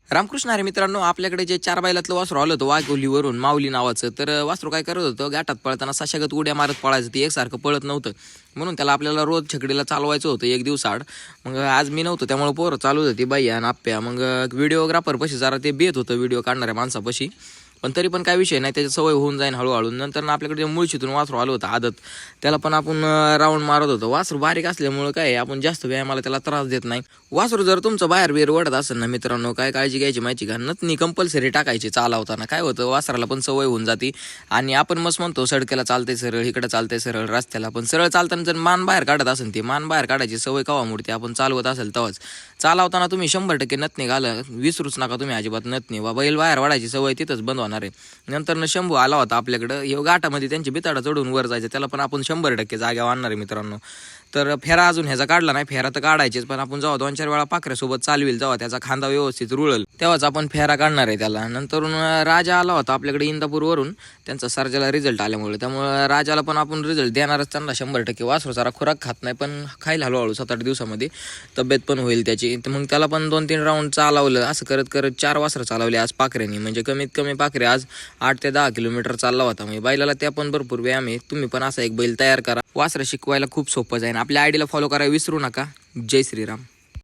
रामकृष्ण हरी मित्रांनो, आपल्याकडे जे 4 बैलातलं वासरू आलं होतं वाघोलीवरून माऊली नावाचं, तर वासरू काय करत होतं, घाटात पळताना सशागत उड्या मारत पळायचं. ते एकसारखं पळत नव्हतं, म्हणून त्याला आपल्याला रोज छकडीला चालवायचं होतं एक दिवसाआड. मग आज मी नव्हतो, त्यामुळे पोरं चालू होती बाई आणि आप्या. मग व्हिडिओग्राफर पशी जरा ते बेत होतं व्हिडिओ काढणाऱ्या माणसापाशी, पण तरी पण काय विषय नाही, त्याची सवय होऊन जाईन हळूहळू. नंतर ना आपल्याकडे मुळशीतून वासरू आलं होतं आदत, त्याला पण आपण राऊंड मारत होतो. वासरू बारीक असल्यामुळे काय आपण जास्त व्यायामाला त्याला त्रास देत नाही. वासरू जर तुमचं बाहेर बिर ओढत असेल ना मित्रांनो, काय काळजी घ्यायची माहिती का, नथनी कंपल्सरी टाकायची चालवताना. काय होतं, वासराला पण सवय होऊन जाते. आणि आपण मस्त म्हणतो सडकेला चालतंय सरळ, इकडे चालतंय सरळ रस्त्याला, पण सरळ चालताना जर मान बाहेर काढत असेल, ती मान बाहेर काढायची सवय कवा मोडते, आपण चालवत असेल तेव्हाच. चालवताना तुम्ही 100% नथनी घाला, विसरूच नका तुम्ही अजिबात नथनी. बैल बाहेर वाढायची सवय तिथंच बंद होणार आहे. नंतर शंभू आला होता आपल्याकडं, हे घाटामध्ये त्यांची बिताडा चढून वर जायचं, त्याला पण आपण 100% जाग्यावर आणणार आहे मित्रांनो. तर फेरा अजून ह्याचा काढला नाही, फेरा तर काढायचेच, पण आपण जेव्हा 2-4 वेळा पाखऱ्यासोबत चालवेल, जेव्हा त्याचा खांदा व्यवस्थित रुळल, तेव्हाच आपण फेरा काढणार आहे त्याला. नंतर राजा आला होता आपल्याकडे इंदापूरवरून, त्यांचा सर्जाला रिझल्ट आल्यामुळे, त्यामुळे राजाला पण आपण रिझल्ट देणारच त्यांना 100%. वासरू जरा खुराक खात नाही, पण खाईल हळूहळू 7-8 दिवसामध्ये तब्येत पण होईल त्याची. तर मग त्याला पण 2-3 राऊंड चालवलं. असं करत करत 4 वासरं चालवले आज पाखऱ्यांनी, म्हणजे कमीत कमी पाखरे आज 8 ते 10 किलोमीटर चालला होता. म्हणजे बैलाला त्या पण भरपूर व्यायाम आहे. तुम्ही पण असा एक बैल तयार करा, वासरं शिकवायला खूप सोपं जाईल. आपल्या आयडीला फॉलो करायला विसरू नका. जय श्रीराम.